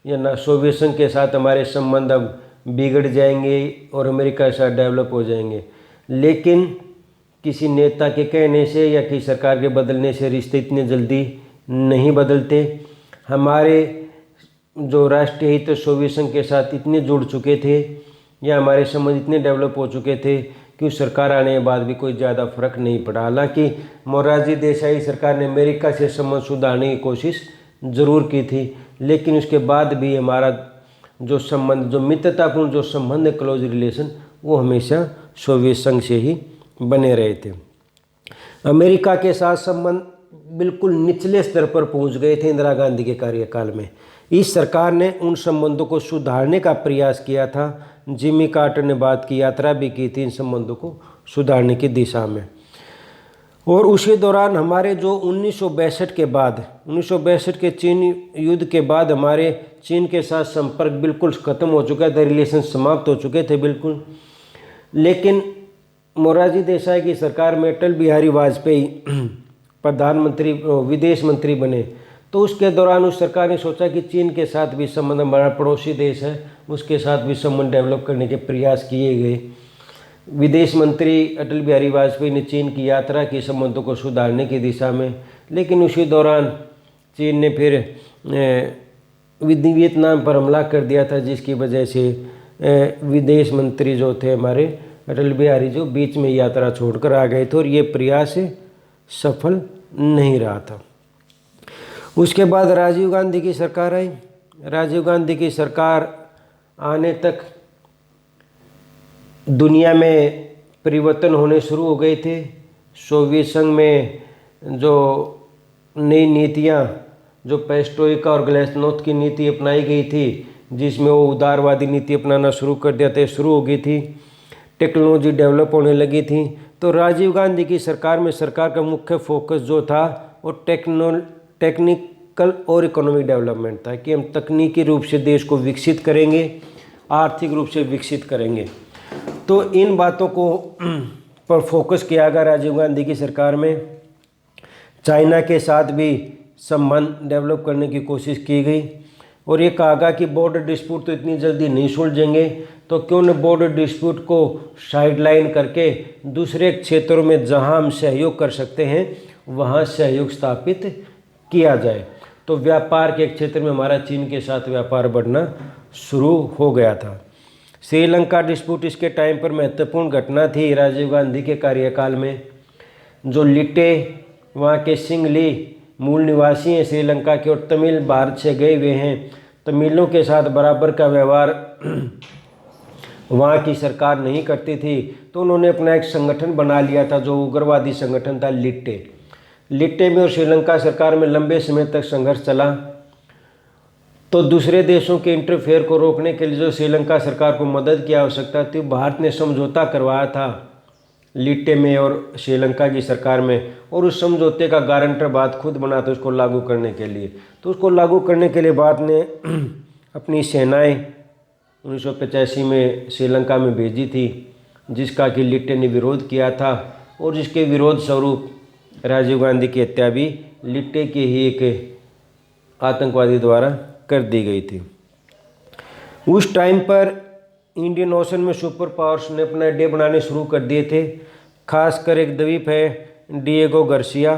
या ना सोवियत संघ के साथ हमारे संबंध अब बिगड़ जाएंगे और अमेरिका के साथ डेवलप हो जाएंगे। लेकिन किसी नेता के कहने से या किसी सरकार के बदलने से रिश्ते इतने जल्दी नहीं बदलते। हमारे जो राष्ट्रीय हित सोवियत संघ के साथ इतने जुड़ चुके थे या हमारे संबंध इतने डेवलप हो चुके थे कि उस सरकार आने के बाद भी कोई ज़्यादा फर्क नहीं पड़ा। हालांकि मोरारजी देसाई सरकार ने अमेरिका से संबंध सुधारने की कोशिश ज़रूर की थी, लेकिन उसके बाद भी हमारा जो संबंध, जो मित्रतापूर्ण जो संबंध, क्लोज रिलेशन, वो हमेशा सोवियत संघ से ही बने रहे थे। अमेरिका के साथ संबंध बिल्कुल निचले स्तर पर पहुंच गए थे इंदिरा गांधी के कार्यकाल में। इस सरकार ने उन संबंधों को सुधारने का प्रयास किया था। जिमी कार्टर ने बात की, यात्रा भी की थी इन संबंधों को सुधारने की दिशा में। और उसी दौरान हमारे जो 1962 के बाद, 1962 के चीन युद्ध के बाद हमारे चीन के साथ संपर्क बिल्कुल ख़त्म हो चुका था, रिलेशन समाप्त हो चुके थे बिल्कुल। लेकिन मोरारजी देसाई की सरकार में अटल बिहारी वाजपेयी प्रधानमंत्री विदेश मंत्री बने, तो उसके दौरान उस सरकार ने सोचा कि चीन के साथ भी संबंध, हमारा पड़ोसी देश है, उसके साथ भी संबंध डेवलप करने के प्रयास किए गए। विदेश मंत्री अटल बिहारी वाजपेयी ने चीन की यात्रा की संबंधों को सुधारने की दिशा में। लेकिन उसी दौरान चीन ने फिर वियतनाम पर हमला कर दिया था, जिसकी वजह से विदेश मंत्री जो थे हमारे अटल बिहारी जो बीच में यात्रा छोड़कर आ गए थे और ये प्रयास सफल नहीं रहा था। उसके बाद राजीव गांधी की सरकार आई। राजीव गांधी की सरकार आने तक दुनिया में परिवर्तन होने शुरू हो गए थे। सोवियत संघ में जो नई नीतियाँ, जो पेस्ट्रोइका और ग्लेस्नोस्ट की नीति अपनाई गई थी, जिसमें वो उदारवादी नीति अपनाना शुरू कर दिया था, शुरू हो गई थी। टेक्नोलॉजी डेवलप होने लगी थी। तो राजीव गांधी की सरकार में सरकार का मुख्य फोकस जो था वो टेक्निकल और इकोनॉमिक डेवलपमेंट था कि हम तकनीकी रूप से देश को विकसित करेंगे, आर्थिक रूप से विकसित करेंगे। तो इन बातों को पर फोकस किया गया राजीव गांधी की सरकार में। चाइना के साथ भी संबंध डेवलप करने की कोशिश की गई और ये कहा गया कि बॉर्डर डिस्प्यूट तो इतनी जल्दी नहीं सुलझेंगे, तो क्यों न बॉर्डर डिस्प्यूट को साइडलाइन करके दूसरे क्षेत्रों में जहां हम सहयोग कर सकते हैं वहां सहयोग स्थापित किया जाए। तो व्यापार के क्षेत्र में हमारा चीन के साथ व्यापार बढ़ना शुरू हो गया था। श्रीलंका डिस्प्यूट इसके टाइम पर महत्वपूर्ण घटना थी राजीव गांधी के कार्यकाल में। जो लिटे वहाँ के सिंगली मूल निवासी हैं श्रीलंका के और तमिल भारत से गए हुए हैं, तमिलों के साथ बराबर का व्यवहार वहाँ की सरकार नहीं करती थी, तो उन्होंने अपना एक संगठन बना लिया था जो उग्रवादी संगठन था लिट्टे। लिट्टे में और श्रीलंका सरकार में लंबे समय तक संघर्ष चला। तो दूसरे देशों के इंटरफेयर को रोकने के लिए जो श्रीलंका सरकार को मदद की आवश्यकता थी, भारत ने समझौता करवाया था लिट्टे में और श्रीलंका की सरकार में, और उस समझौते का गारंटर भारत खुद बना था उसको लागू करने के लिए। तो उसको लागू करने के लिए भारत ने अपनी सेनाएं 1985 में श्रीलंका में भेजी थी, जिसका कि लिट्टे ने विरोध किया था और जिसके विरोध स्वरूप राजीव गांधी की हत्या भी लिट्टे के ही एक आतंकवादी द्वारा कर दी गई थी। उस टाइम पर इंडियन ओशन में सुपर पावर्स ने अपने अड्डे बनाने शुरू कर दिए थे। खासकर एक द्वीप है डिएगो ग्रेसिया,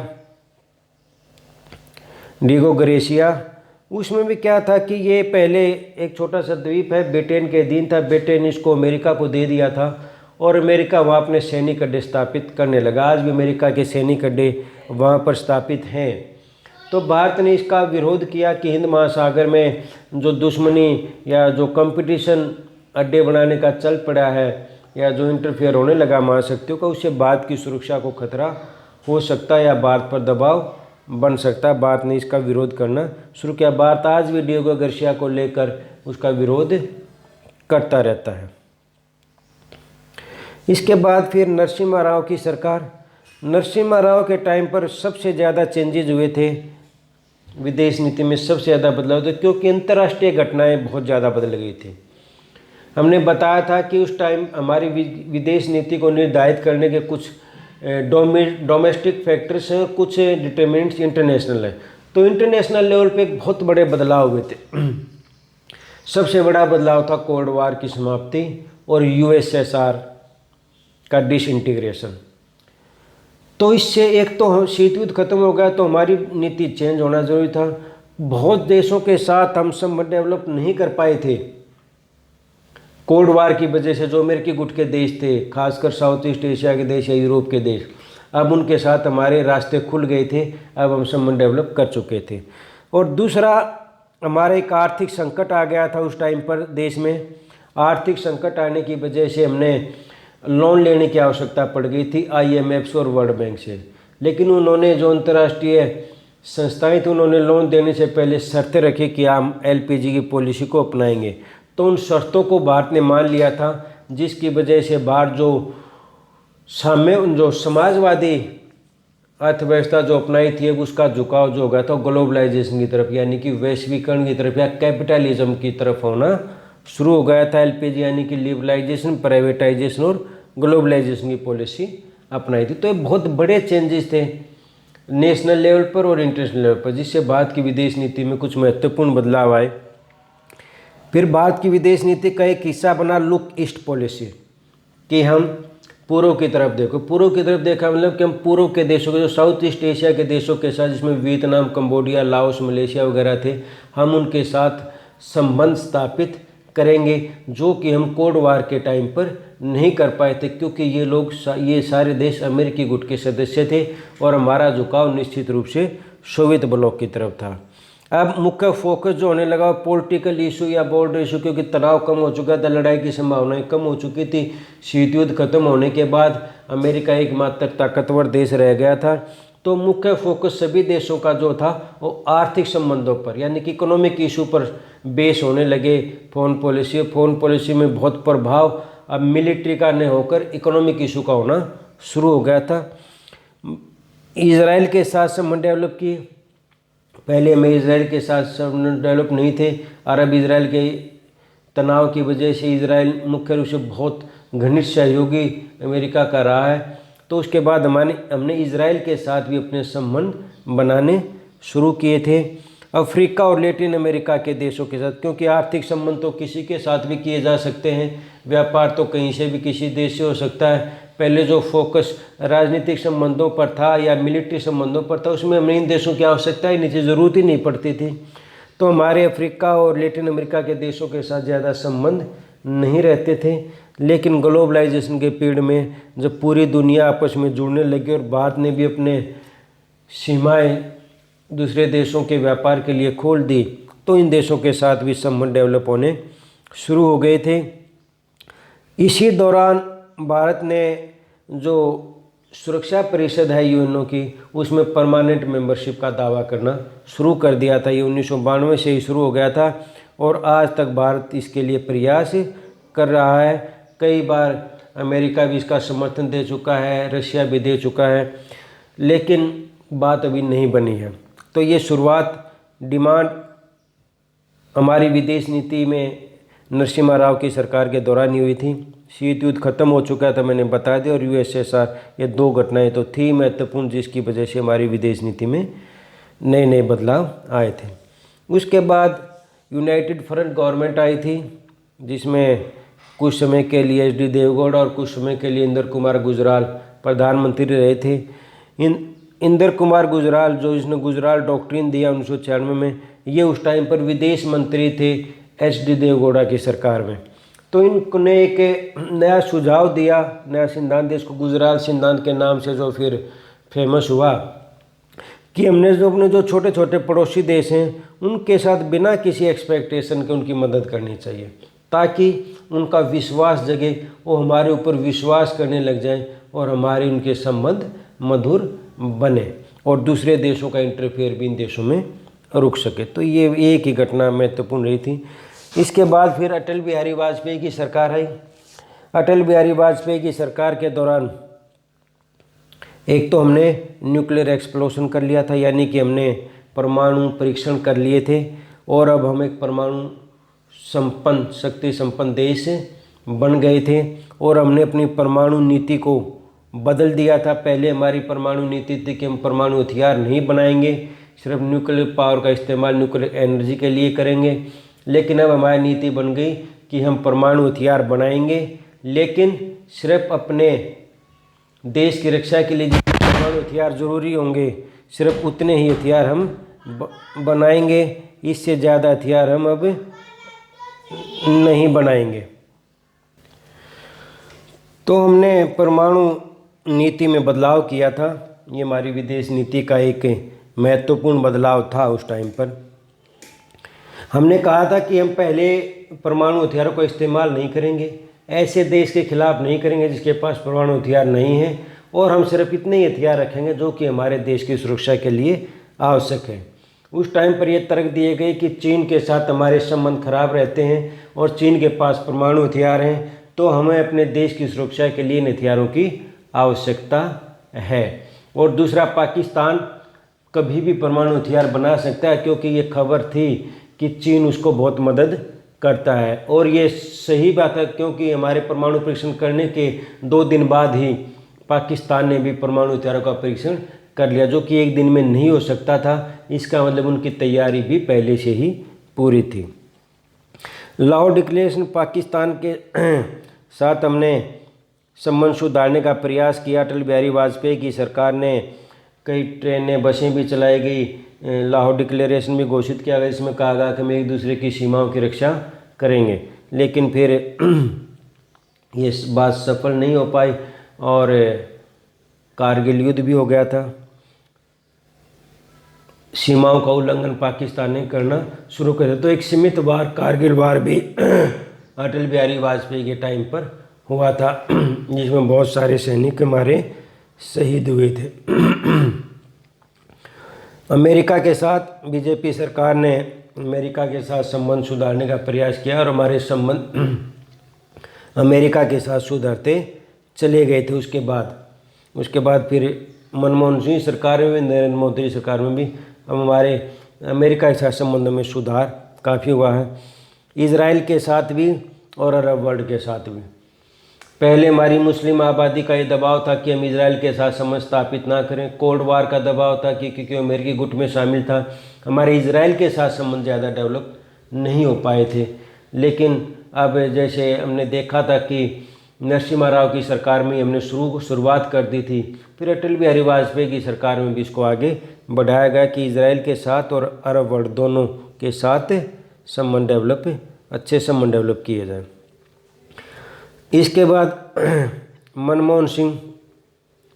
उसमें भी क्या था कि ये पहले एक छोटा सा द्वीप है, ब्रिटेन के अधीन था। ब्रिटेन इसको अमेरिका को दे दिया था और अमेरिका वहाँ अपने सैनिक अड्डे स्थापित करने लगा। आज भी अमेरिका के सैनिक अड्डे वहाँ पर स्थापित हैं। तो भारत ने इसका विरोध किया कि हिंद महासागर में जो दुश्मनी या जो कंपटीशन अड्डे बनाने का चल पड़ा है या जो इंटरफेयर होने लगा महाशक्तियों का, उससे भारत की सुरक्षा को खतरा हो सकता है या भारत पर दबाव बन सकता है। भारत ने इसका विरोध करना शुरू किया। भारत आज भी डिएगो गार्सिया को लेकर उसका विरोध करता रहता है। इसके बाद फिर नरसिम्हा राव की सरकार। नरसिम्हा राव के टाइम पर सबसे ज़्यादा चेंजेज हुए थे विदेश नीति में, सबसे ज़्यादा बदलाव थे, क्योंकि अंतर्राष्ट्रीय घटनाएं बहुत ज़्यादा बदल गई थी। हमने बताया था कि उस टाइम हमारी विदेश नीति को निर्धारित करने के कुछ डोमेस्टिक फैक्टर्स हैं और कुछ डिटरमिनेंट्स इंटरनेशनल हैं। तो इंटरनेशनल लेवल पे बहुत बड़े बदलाव हुए थे। सबसे बड़ा बदलाव था कोल्ड वार की समाप्ति और यूएसएसआर का डिसइंटीग्रेशन। तो इससे एक तो शीत युद्ध खत्म हो गया, तो हमारी नीति चेंज होना जरूरी था। बहुत देशों के साथ हम संबंध डेवलप नहीं कर पाए थे कोल्ड वार की वजह से। जो अमेरिकी गुट के देश थे, खासकर साउथ ईस्ट एशिया के देश या यूरोप के देश, अब उनके साथ हमारे रास्ते खुल गए थे, अब हम संबंध डेवलप कर चुके थे। और दूसरा, हमारा एक आर्थिक संकट आ गया था उस टाइम पर देश में। आर्थिक संकट आने की वजह से हमने लोन लेने की आवश्यकता पड़ गई थी IMF से और वर्ल्ड बैंक से। लेकिन उन्होंने, जो अंतर्राष्ट्रीय संस्थाएं थी, उन्होंने लोन देने से पहले शर्तें रखी कि हम LPG की पॉलिसी को अपनाएंगे। तो उन शर्तों को भारत ने मान लिया था, जिसकी वजह से भारत जो समाजवादी अर्थव्यवस्था जो अपनाई थी, उसका झुकाव जो हो गया था ग्लोबलाइजेशन की तरफ, यानी कि वैश्वीकरण की तरफ या कैपिटलिज्म की तरफ होना शुरू हो गया था। LPG यानी कि लिबरलाइजेशन, प्राइवेटाइजेशन और ग्लोबलाइजेशन की पॉलिसी अपनाई थी। तो ये बहुत बड़े चेंजेस थे नेशनल लेवल पर और इंटरनेशनल लेवल पर, जिससे भारत की विदेश नीति में कुछ महत्वपूर्ण बदलाव आए। फिर भारत की विदेश नीति का एक हिस्सा बना लुक ईस्ट पॉलिसी, कि हम पूर्व की तरफ देखो। पूर्व की तरफ देखा मतलब कि हम पूर्व के देशों के, जो साउथ ईस्ट एशिया के देशों के साथ, जिसमें वियतनाम, कंबोडिया, लाओस, मलेशिया वगैरह थे, हम उनके साथ संबंध स्थापित करेंगे, जो कि हम कोल्ड वार के टाइम पर नहीं कर पाए थे, क्योंकि ये सारे देश अमेरिकी गुट के सदस्य थे और हमारा झुकाव निश्चित रूप से सोवियत ब्लॉक की तरफ था। अब मुख्य फोकस जो होने लगा पॉलिटिकल इशू या बॉर्डर इशू, क्योंकि तनाव कम हो चुका था, लड़ाई की संभावनाएं कम हो चुकी थी। शीत युद्ध खत्म होने के बाद अमेरिका एकमात्र ताकतवर देश रह गया था। तो मुख्य फोकस सभी देशों का जो था वो आर्थिक संबंधों पर, यानी कि इकोनॉमिक इशू पर बेस होने लगे। फॉरेन पॉलिसी में बहुत प्रभाव अब मिलिट्री का नहीं होकर इकोनॉमिक इशू का होना शुरू हो गया था। इजराइल के साथ संबंध डेवलप किए। पहले हमें इजराइल के साथ संबंध डेवलप नहीं थे। अरब इजराइल के तनाव की वजह से इजराइल मुख्य रूप से बहुत घनिष्ठ सहयोगी अमेरिका का रहा है। तो उसके बाद हमने इजराइल के साथ भी अपने संबंध बनाने शुरू किए थे। अफ्रीका और लैटिन अमेरिका के देशों के साथ, क्योंकि आर्थिक संबंध तो किसी के साथ भी किए जा सकते हैं, व्यापार तो कहीं से भी किसी देश से हो सकता है। पहले जो फोकस राजनीतिक संबंधों पर था या मिलिट्री संबंधों पर था, उसमें हमें इन देशों की आवश्यकता ही नहीं थी, ज़रूरत ही नहीं पड़ती थी। तो हमारे अफ्रीका और लैटिन अमेरिका के देशों के साथ ज़्यादा संबंध नहीं रहते थे। लेकिन ग्लोबलाइजेशन के पीरियड में जब पूरी दुनिया आपस में जुड़ने लगी और भारत ने भी अपने सीमाएं दूसरे देशों के व्यापार के लिए खोल दी, तो इन देशों के साथ भी संबंध डेवलप होने शुरू हो गए थे। इसी दौरान भारत ने जो सुरक्षा परिषद है यूएनओ की, उसमें परमानेंट मेंबरशिप का दावा करना शुरू कर दिया था। ये 1992 से ही शुरू हो गया था और आज तक भारत इसके लिए प्रयास कर रहा है। कई बार अमेरिका भी इसका समर्थन दे चुका है, रशिया भी दे चुका है, लेकिन बात अभी नहीं बनी है। तो ये शुरुआत डिमांड हमारी विदेश नीति में नरसिम्हा राव की सरकार के दौरान ही हुई थी। शीत युद्ध खत्म हो चुका था, मैंने बता दिया, और यूएसएसआर, ये दो घटनाएं तो थी महत्वपूर्ण, जिसकी वजह से हमारी विदेश नीति में नए नए बदलाव आए थे। उसके बाद यूनाइटेड फ्रंट गवर्नमेंट आई थी, जिसमें कुछ समय के लिए HD देवगौड़ा और कुछ समय के लिए इंदर कुमार गुजराल प्रधानमंत्री रहे थे। इंदर कुमार गुजराल, जो इसने गुजराल डॉक्ट्रिन दिया 1996 में, ये उस टाइम पर विदेश मंत्री थे HD देवगौड़ा की सरकार में। तो इन्होंने एक नया सुझाव दिया, नया सिद्धांत दिया, इसको गुजराल सिद्धांत के नाम से जो फिर फेमस हुआ, कि हमने जो अपने जो छोटे छोटे पड़ोसी देश हैं उनके साथ बिना किसी एक्सपेक्टेशन के उनकी मदद करनी चाहिए, ताकि उनका विश्वास जगे, वो हमारे ऊपर विश्वास करने लग जाएं और हमारे उनके संबंध मधुर बने और दूसरे देशों का इंटरफेयर भी इन देशों में रुक सके। तो ये एक ही घटना महत्वपूर्ण रही थी। इसके बाद फिर अटल बिहारी वाजपेयी की सरकार आई। अटल बिहारी वाजपेयी की सरकार के दौरान एक तो हमने न्यूक्लियर एक्सप्लोजन कर लिया था, यानी कि हमने परमाणु परीक्षण कर लिए थे और अब हम एक परमाणु संपन्न शक्ति संपन्न देश बन गए थे और हमने अपनी परमाणु नीति को बदल दिया था। पहले हमारी परमाणु नीति थी कि हम परमाणु हथियार नहीं बनाएंगे, सिर्फ न्यूक्लियर पावर का इस्तेमाल न्यूक्लियर एनर्जी के लिए करेंगे। लेकिन अब हमारी नीति बन गई कि हम परमाणु हथियार बनाएंगे, लेकिन सिर्फ अपने देश की रक्षा के लिए जितने परमाणु हथियार जरूरी होंगे सिर्फ उतने ही हथियार हम बनाएंगे, इससे ज़्यादा हथियार हम अब नहीं बनाएंगे। तो हमने परमाणु नीति में बदलाव किया था। ये हमारी विदेश नीति का एक महत्वपूर्ण बदलाव था। उस टाइम पर हमने कहा था कि हम पहले परमाणु हथियारों का इस्तेमाल नहीं करेंगे, ऐसे देश के खिलाफ नहीं करेंगे जिसके पास परमाणु हथियार नहीं है, और हम सिर्फ इतने ही हथियार रखेंगे जो कि हमारे देश की सुरक्षा के लिए आवश्यक है। उस टाइम पर ये तर्क दिए गए कि चीन के साथ हमारे संबंध खराब रहते हैं और चीन के पास परमाणु हथियार हैं, तो हमें अपने देश की सुरक्षा के लिए इन हथियारों की आवश्यकता है। और दूसरा, पाकिस्तान कभी भी परमाणु हथियार बना सकता है, क्योंकि ये खबर थी कि चीन उसको बहुत मदद करता है। और ये सही बात है, क्योंकि हमारे परमाणु परीक्षण करने के 2 दिन बाद ही पाकिस्तान ने भी परमाणु हथियारों का परीक्षण कर लिया, जो कि एक दिन में नहीं हो सकता था। इसका मतलब उनकी तैयारी भी पहले से ही पूरी थी। लाहौर डिक्लेरेशन, पाकिस्तान के साथ हमने संबंध सुधारने का प्रयास किया। अटल बिहारी वाजपेयी की सरकार ने कई ट्रेनें बसें भी चलाई गई। लाहौर डिक्लेरेशन भी घोषित किया गया, इसमें कहा गया कि हम एक दूसरे की सीमाओं की रक्षा करेंगे। लेकिन फिर ये बात सफल नहीं हो पाई और कारगिल युद्ध भी हो गया था। सीमाओं का उल्लंघन पाकिस्तान ने करना शुरू कर दिया। तो एक सीमित वार, कारगिल वार भी अटल बिहारी वाजपेयी के टाइम पर हुआ था, जिसमें बहुत सारे सैनिक हमारे शहीद हुए थे। अमेरिका के साथ बीजेपी सरकार ने अमेरिका के साथ संबंध सुधारने का प्रयास किया और हमारे संबंध अमेरिका के साथ सुधरते चले गए थे। उसके बाद फिर मनमोहन सिंह सरकार में, नरेंद्र मोदी सरकार में भी अब हमारे अमेरिका के साथ संबंधों में सुधार काफ़ी हुआ है। इजराइल के साथ भी और अरब वर्ल्ड के साथ भी। पहले हमारी मुस्लिम आबादी का ये दबाव था कि हम इजराइल के साथ संबंध स्थापित ना करें। कोल्ड वार का दबाव था कि क्योंकि अमेरिकी गुट में शामिल था, हमारे इजराइल के साथ संबंध ज़्यादा डेवलप नहीं हो पाए थे। लेकिन अब जैसे हमने देखा था कि नरसिम्हा राव की सरकार में हमने शुरुआत कर दी थी, फिर अटल बिहारी वाजपेयी की सरकार में भी इसको आगे बढ़ाया गया कि इजराइल के साथ और अरब वर्ल्ड दोनों के साथ अच्छे संबंध डेवलप किए जाएं। इसके बाद मनमोहन सिंह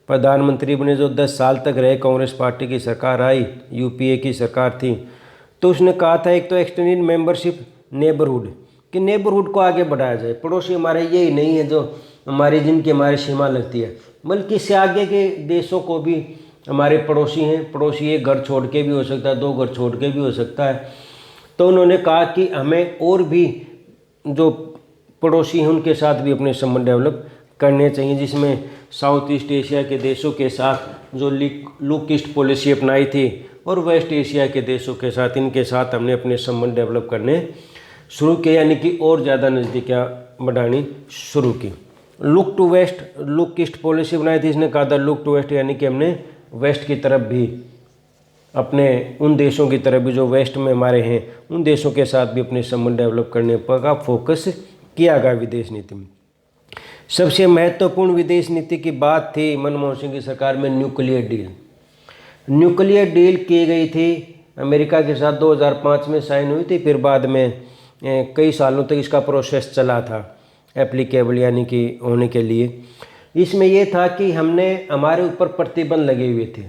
प्रधानमंत्री बने, जो 10 साल तक रहे। कांग्रेस पार्टी की सरकार आई, यूपीए की सरकार थी, तो उसने कहा था एक तो एक्सटेंडेड मेंबरशिप नेबरहुड, कि नेबरहुड को आगे बढ़ाया जाए। पड़ोसी हमारे यही नहीं है जो जिनकी हमारी सीमा लगती है, बल्कि इससे आगे के देशों को भी हमारे पड़ोसी हैं। पड़ोसी एक घर छोड़ के भी हो सकता है, 2 घर छोड़ के भी हो सकता है। तो उन्होंने कहा कि हमें और भी जो पड़ोसी हैं उनके साथ भी अपने संबंध डेवलप करने चाहिए, जिसमें साउथ ईस्ट एशिया के देशों के साथ जो लुक ईस्ट पॉलिसी अपनाई थी और वेस्ट एशिया के देशों के साथ, इनके साथ हमने अपने संबंध डेवलप करने शुरू किए, यानी कि और ज़्यादा नज़दीकियाँ बढ़ानी शुरू की। लुक ईस्ट पॉलिसी बनाई थी। इसने कहा था लुक टू वेस्ट, यानी कि हमने वेस्ट की तरफ भी, अपने उन देशों की तरफ भी जो वेस्ट में हमारे हैं, उन देशों के साथ भी अपने संबंध डेवलप करने पर का फोकस किया गया विदेश नीति में। सबसे महत्वपूर्ण विदेश नीति की बात थी मनमोहन सिंह की सरकार में न्यूक्लियर डील की गई थी अमेरिका के साथ। 2005 में साइन हुई थी, फिर बाद में कई सालों तक इसका प्रोसेस चला था एप्लीकेबल, यानी कि होने के लिए। इसमें यह था कि हमारे ऊपर प्रतिबंध लगे हुए थे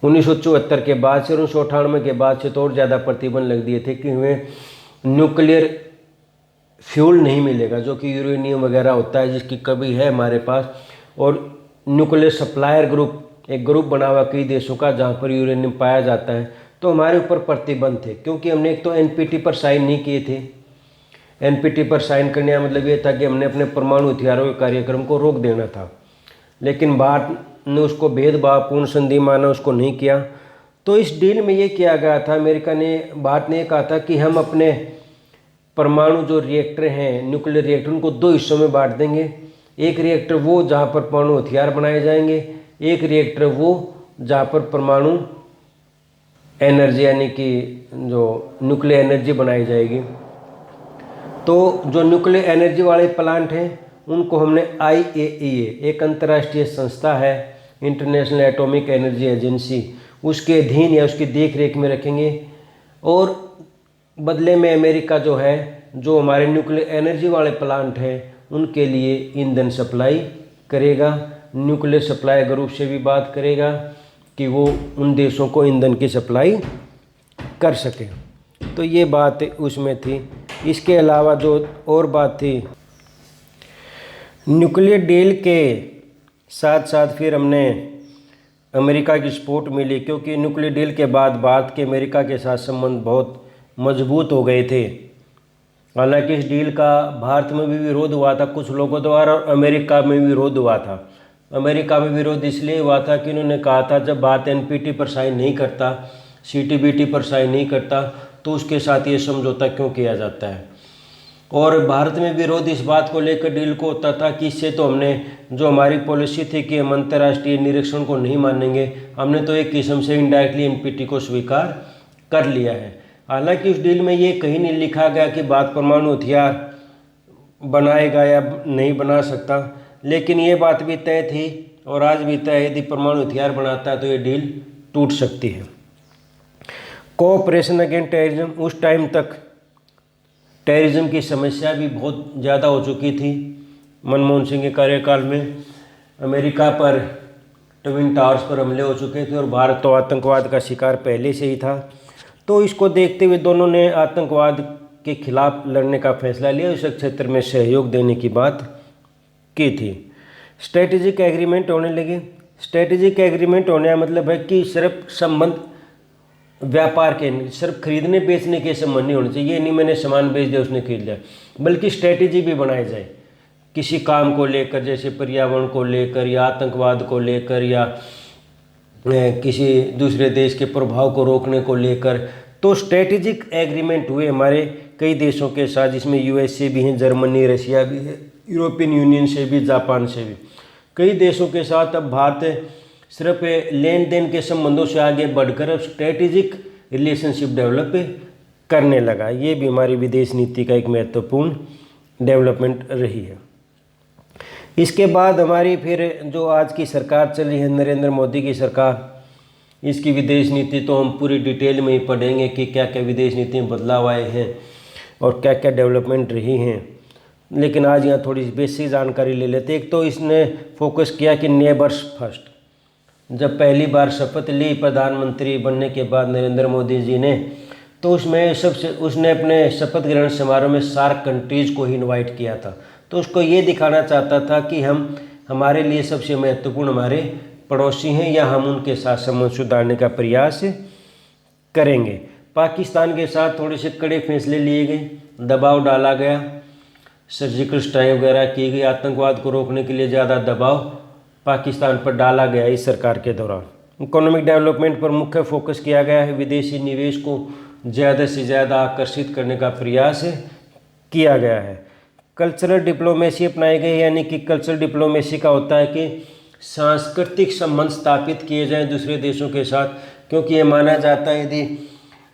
1974 के बाद से, 1998 के बाद से तो और ज़्यादा प्रतिबंध लग दिए थे कि हमें न्यूक्लियर फ्यूल नहीं मिलेगा, जो कि यूरेनियम वगैरह होता है जिसकी कमी है हमारे पास। और न्यूक्लियर सप्लायर ग्रुप, एक ग्रुप बना हुआ कई देशों का जहाँ पर यूरेनियम पाया जाता है, तो हमारे ऊपर प्रतिबंध थे, क्योंकि हमने एक तो एनपीटी पर साइन नहीं किए थे। एनपीटी पर साइन करने का मतलब ये था कि हमने अपने परमाणु हथियारों के कार्यक्रम को रोक देना था, लेकिन भारत ने उसको भेदभावपूर्ण संधि माना, उसको नहीं किया। तो इस डील में ये किया गया था, अमेरिका ने, भारत ने कहा था कि हम अपने परमाणु जो रिएक्टर हैं, न्यूक्लियर रिएक्टर, उनको दो हिस्सों में बांट देंगे। एक रिएक्टर वो जहाँ पर परमाणु हथियार बनाए जाएंगे, एक रिएक्टर वो जहाँ पर परमाणु एनर्जी यानी कि जो न्यूक्लियर एनर्जी बनाई जाएगी। तो जो न्यूक्लियर एनर्जी वाले प्लांट हैं उनको हमने IAEA, एक अंतर्राष्ट्रीय संस्था है, इंटरनेशनल एटॉमिक एनर्जी एजेंसी, उसके अधीन या उसकी देख रेख में रखेंगे। और बदले में अमेरिका जो है, जो हमारे न्यूक्लियर एनर्जी वाले प्लांट हैं उनके लिए ईंधन सप्लाई करेगा। न्यूक्लियर सप्लाई ग्रुप से भी बात करेगा कि वो उन देशों को ईंधन की सप्लाई कर सके। तो ये बात उसमें थी। इसके अलावा जो और बात थी, न्यूक्लियर डील के साथ साथ फिर हमने अमेरिका की सपोर्ट मिली, क्योंकि न्यूक्लियर डील के बाद भारत के अमेरिका के साथ संबंध बहुत मजबूत हो गए थे। हालांकि इस डील का भारत में भी विरोध हुआ था कुछ लोगों द्वारा, और अमेरिका में भी विरोध हुआ था। अमेरिका में विरोध इसलिए हुआ था कि उन्होंने कहा था जब भारत एनपीटी पर साइन नहीं करता, सीटीबीटी पर साइन नहीं करता, तो उसके साथ ये समझौता क्यों किया जाता है। और भारत में विरोध इस बात को लेकर डील को होता था कि इससे तो हमने, जो हमारी पॉलिसी थी कि हम अंतर्राष्ट्रीय निरीक्षण को नहीं मानेंगे, हमने तो एक किस्म से इनडायरेक्टली एनपीटी को स्वीकार कर लिया है। हालांकि उस डील में ये कहीं नहीं लिखा गया कि भारत परमाणु हथियार बनाएगा या नहीं बना सकता, लेकिन ये बात भी तय थी और आज भी तय है, यदि परमाणु हथियार बनाता है तो ये डील टूट सकती है। कोऑपरेशन अगेंस्ट टेररिज्म, उस टाइम तक टेररिज्म की समस्या भी बहुत ज़्यादा हो चुकी थी। मनमोहन सिंह के कार्यकाल में अमेरिका पर ट्विन टावर्स पर हमले हो चुके थे और भारत तो आतंकवाद का शिकार पहले से ही था। तो इसको देखते हुए दोनों ने आतंकवाद के खिलाफ लड़ने का फैसला लिया, इस क्षेत्र में सहयोग देने की बात की थी। स्ट्रेटेजिक एग्रीमेंट होने लगे। स्ट्रेटेजिक एग्रीमेंट होने का मतलब है कि सिर्फ संबंध व्यापार के, सिर्फ खरीदने बेचने के संबंध नहीं होने चाहिए। ये नहीं मैंने सामान बेच दिया उसने खरीद लिया, बल्कि स्ट्रेटेजी भी बनाई जाए किसी काम को लेकर, जैसे पर्यावरण को लेकर या आतंकवाद को लेकर या किसी दूसरे देश के प्रभाव को रोकने को लेकर। तो स्ट्रेटेजिक एग्रीमेंट हुए हमारे कई देशों के साथ, जिसमें यूएसए भी हैं, जर्मनी, रशिया भी है, यूरोपियन यूनियन से भी, जापान से भी, कई देशों के साथ। अब भारत सिर्फ लेन देन के संबंधों से आगे बढ़कर अब स्ट्रेटेजिक रिलेशनशिप डेवलप करने लगा। ये भी हमारी विदेश नीति का एक महत्वपूर्ण डेवलपमेंट रही है। इसके बाद हमारी फिर जो आज की सरकार चल रही है, नरेंद्र मोदी की सरकार, इसकी विदेश नीति तो हम पूरी डिटेल में ही पढ़ेंगे कि क्या क्या विदेश नीति में बदलाव आए हैं और क्या क्या डेवलपमेंट रही हैं। लेकिन आज यहाँ थोड़ी बेसिक जानकारी ले लेते। एक तो इसने फोकस किया कि नेबर्स फर्स्ट। जब पहली बार शपथ ली प्रधानमंत्री बनने के बाद नरेंद्र मोदी जी ने, तो उसने अपने शपथ ग्रहण समारोह में सार्क कंट्रीज को ही इनवाइट किया था। तो उसको ये दिखाना चाहता था कि हमारे लिए सबसे महत्वपूर्ण हमारे पड़ोसी हैं या हम उनके साथ संबंध सुधारने का प्रयास करेंगे। पाकिस्तान के साथ थोड़े से कड़े फैसले लिए गए, दबाव डाला गया, सर्जिकल स्ट्राइक वगैरह की गई, आतंकवाद को रोकने के लिए ज़्यादा दबाव पाकिस्तान पर डाला गया इस सरकार के दौरान। इकोनॉमिक डेवलपमेंट पर मुख्य फोकस किया गया है, विदेशी निवेश को ज़्यादा से ज़्यादा आकर्षित करने का प्रयास किया गया है। कल्चरल डिप्लोमेसी अपनाई गई, यानी कि कल्चरल डिप्लोमेसी का होता है कि सांस्कृतिक संबंध स्थापित किए जाएं दूसरे देशों के साथ, क्योंकि ये माना जाता है यदि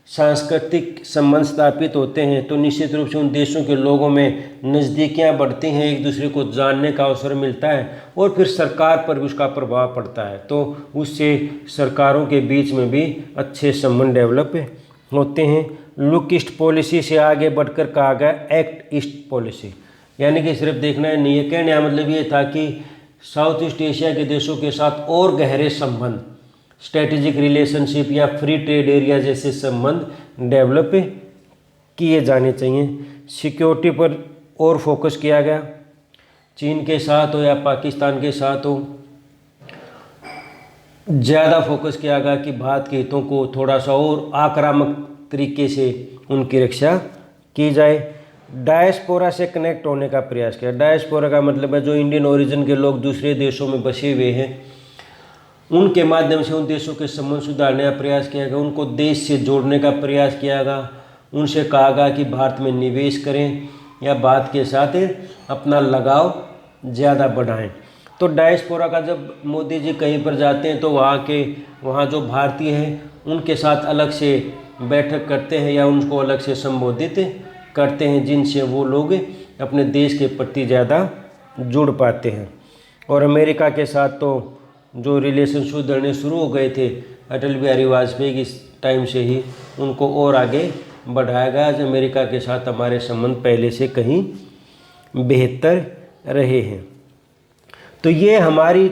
सांस्कृतिक संबंध स्थापित होते हैं तो निश्चित रूप से उन देशों के लोगों में नज़दीकियाँ बढ़ती हैं, एक दूसरे को जानने का अवसर मिलता है और फिर सरकार पर भी उसका प्रभाव पड़ता है। तो उससे सरकारों के बीच में भी अच्छे संबंध डेवलप होते हैं। लुक ईस्ट पॉलिसी से आगे बढ़कर कहा गया एक्ट ईस्ट पॉलिसी, यानी कि सिर्फ देखना है नहीं है। कहने का मतलब ये था कि साउथ ईस्ट एशिया के देशों के साथ और गहरे संबंध, स्ट्रेटेजिक रिलेशनशिप या फ्री ट्रेड एरिया जैसे संबंध डेवलप किए जाने चाहिए। सिक्योरिटी पर और फोकस किया गया, चीन के साथ हो या पाकिस्तान के साथ हो, ज़्यादा फोकस किया गया कि भारत के हितों को थोड़ा सा और आक्रामक तरीके से उनकी रक्षा की जाए। डायस्पोरा से कनेक्ट होने का प्रयास किया। डायस्पोरा का मतलब है जो इंडियन ओरिजिन के लोग दूसरे देशों में बसे हुए हैं, उनके माध्यम से उन देशों के संबंध सुधारने का प्रयास किया गया, उनको देश से जोड़ने का प्रयास किया गया। उनसे कहा गया कि भारत में निवेश करें या भारत के साथ अपना लगाव ज़्यादा बढ़ाएं। तो डायस्पोरा का जब मोदी जी कहीं पर जाते हैं तो वहाँ जो भारतीय हैं उनके साथ अलग से बैठक करते हैं या उनको अलग से संबोधित करते हैं, जिनसे वो लोग अपने देश के प्रति ज़्यादा जुड़ पाते हैं। और अमेरिका के साथ तो जो रिलेशन सुधरने शुरू हो गए थे अटल बिहारी वाजपेयी की टाइम से ही, उनको और आगे बढ़ाया गया। आज अमेरिका के साथ हमारे संबंध पहले से कहीं बेहतर रहे हैं। तो ये हमारी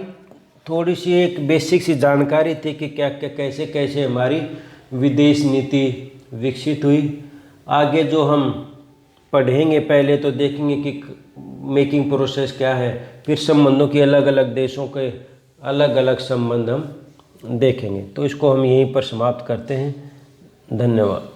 थोड़ी सी एक बेसिक सी जानकारी थी कि क्या क्या कैसे कैसे हमारी विदेश नीति विकसित हुई। आगे जो हम पढ़ेंगे पहले तो देखेंगे कि मेकिंग प्रोसेस क्या है, फिर संबंधों की अलग अलग देशों के अलग अलग संबंध हम देखेंगे। तो इसको हम यहीं पर समाप्त करते हैं। धन्यवाद।